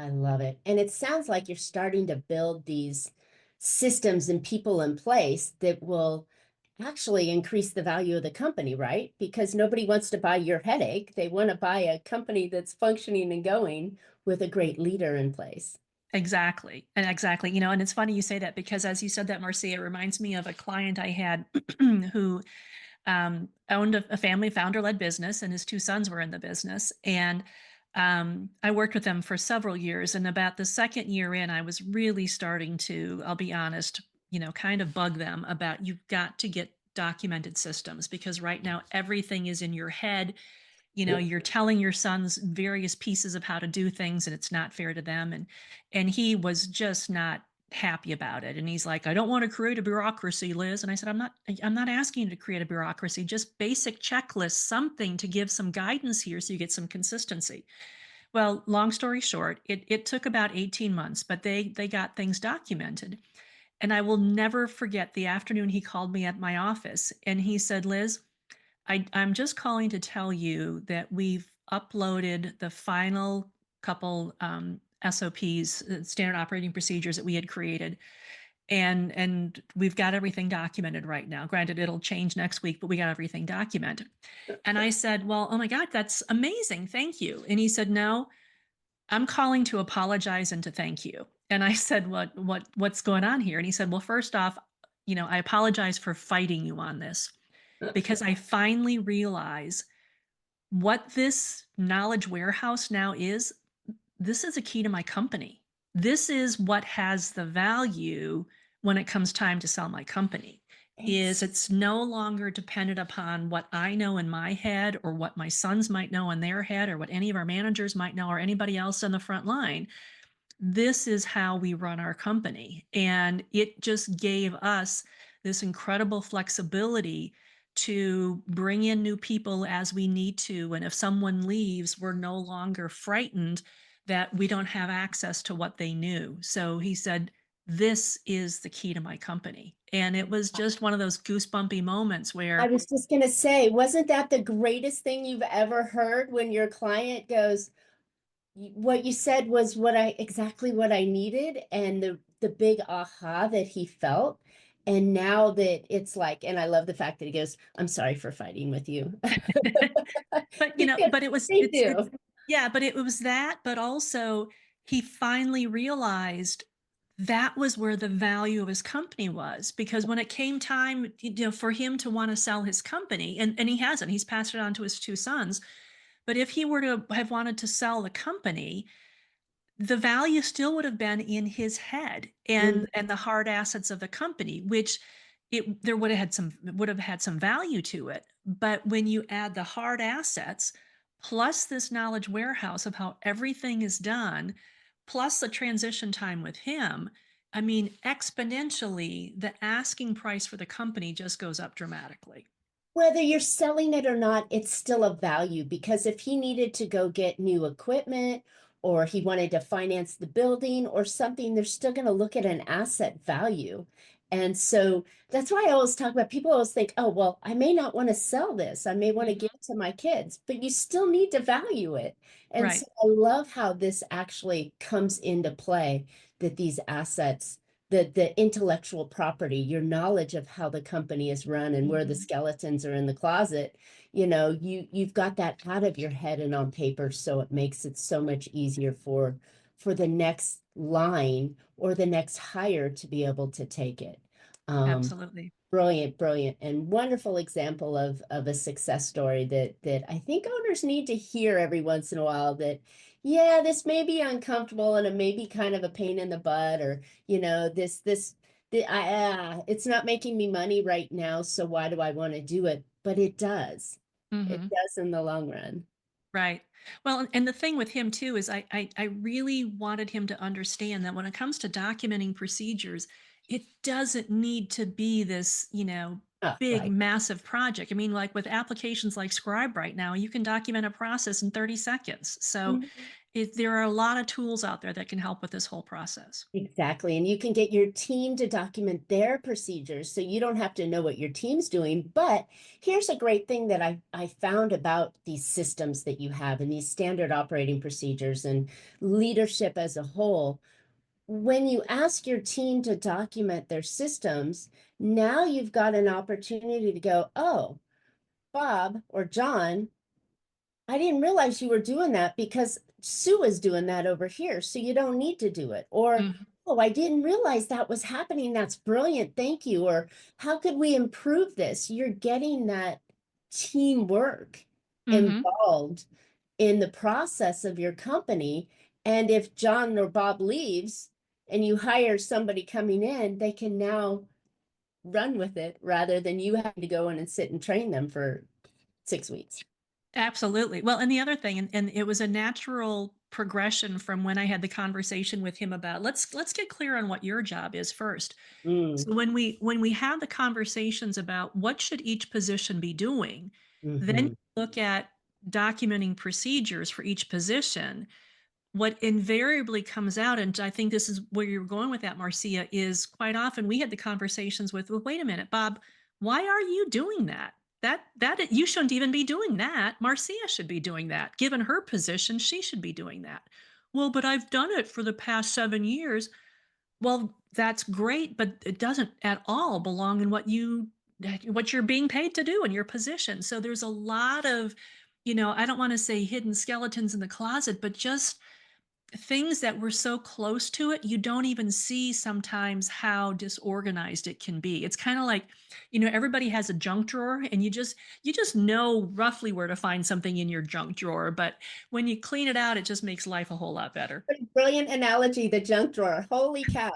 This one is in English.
I love it. And it sounds like you're starting to build these systems and people in place that will actually increase the value of the company, right? Because nobody wants to buy your headache. They want to buy a company that's functioning and going with a great leader in place. Exactly. And exactly. And it's funny you say that because as you said that, Marcia, it reminds me of a client I had who owned a family founder led business, and his two sons were in the business. And I worked with them for several years. And about the second year in, I was really starting to, I'll be honest, kind of bug them about you've got to get documented systems because right now everything is in your head. You're telling your sons various pieces of how to do things and it's not fair to them. And he was just not happy about it. And he's like, I don't want to create a bureaucracy, Liz. And I said, I'm not asking you to create a bureaucracy, just basic checklists, something to give some guidance here so you get some consistency. Well, long story short, it took about 18 months, but they got things documented. And I will never forget the afternoon he called me at my office and he said, Liz, I'm just calling to tell you that we've uploaded the final couple SOPs, standard operating procedures that we had created, and we've got everything documented right now. Granted, it'll change next week, but we got everything documented. And I said, "Well, oh my God, that's amazing! Thank you." And he said, "No, I'm calling to apologize and to thank you." And I said, what's going on here?" And he said, "Well, first off, I apologize for fighting you on this." Because I finally realize what this knowledge warehouse now is. This is a key to my company. This is what has the value when it comes time to sell my company. Is It's it's no longer dependent upon what I know in my head or what my sons might know in their head or what any of our managers might know or anybody else on the front line. This is how we run our company. And it just gave us this incredible flexibility to bring in new people as we need to. And if someone leaves, we're no longer frightened that we don't have access to what they knew. So he said, this is the key to my company. And it was just one of those goosebumpy moments I where, was just going to say, wasn't that the greatest thing you've ever heard when your client goes, what you said was what I exactly what I needed and the big aha that he felt. And now that it's like, and I love the fact that he goes, I'm sorry for fighting with you. but Because but it was they it's do. yeah, but it was that, but also he finally realized that was where the value of his company was because when it came time, for him to want to sell his company, and he hasn't, he's passed it on to his two sons, but if he were to have wanted to sell the company, the value still would have been in his head Mm. and the hard assets of the company, which there would have had some value to it. But when you add the hard assets plus this knowledge warehouse of how everything is done, plus the transition time with him, I mean, exponentially, the asking price for the company just goes up dramatically. Whether you're selling it or not, it's still a value because if he needed to go get new equipment or he wanted to finance the building or something, they're still going to look at an asset value. And so that's why I always talk about people always think, oh, well, I may not want to sell this. I may want to give Mhm. it to my kids, but you still need to value it. And Right. so I love how this actually comes into play that these assets the intellectual property, your knowledge of how the company is run and where the Mhm. skeletons are in the closet, you've got that out of your head and on paper, so it makes it so much easier for the next line or the next hire to be able to take it. Um, Absolutely. Brilliant, brilliant, and wonderful example of a success story that I think owners need to hear every once in a while that, yeah, this may be uncomfortable and it may be kind of a pain in the butt, or it's not making me money right now, so why do I want to do it? But it does. It Mhm. does in the long run. Right. Well, and the thing with him too is I really wanted him to understand that when it comes to documenting procedures, it doesn't need to be this, Oh, big, right. massive project. I mean, like with applications like Scribe right now, you can document a process in 30 seconds. So Mhm. There are a lot of tools out there that can help with this whole process. Exactly. And you can get your team to document their procedures so you don't have to know what your team's doing. But here's a great thing that I found about these systems that you have and these standard operating procedures and leadership as a whole. When you ask your team to document their systems, now you've got an opportunity to go, oh, Bob or John, I didn't realize you were doing that because Sue is doing that over here, so you don't need to do it. Or, Mhm. oh, I didn't realize that was happening. That's brilliant. Thank you. Or, how could we improve this? You're getting that teamwork Mhm. involved in the process of your company. And if John or Bob leaves and you hire somebody coming in, they can now run with it rather than you having to go in and sit and train them for 6 weeks. Absolutely. Well, and the other thing, and it was a natural progression from when I had the conversation with him about let's get clear on what your job is first. Mm. So when we have the conversations about what should each position be doing, then you Mhm. look at documenting procedures for each position. What invariably comes out, and I think this is where you're going with that, Marcia, is quite often we had the conversations with, well, wait a minute, Bob, why are you doing that? That you shouldn't even be doing that. Marcia should be doing that. Given her position, she should be doing that. Well, but I've done it for the past 7 years. Well, that's great, but it doesn't at all belong in what you're being paid to do in your position. So there's a lot of, I don't want to say hidden skeletons in the closet, but just things that were so close to it, you don't even see sometimes how disorganized it can be. It's kind of like, everybody has a junk drawer and you just know roughly where to find something in your junk drawer, but when you clean it out, it just makes life a whole lot better. Brilliant analogy, the junk drawer. Holy cow.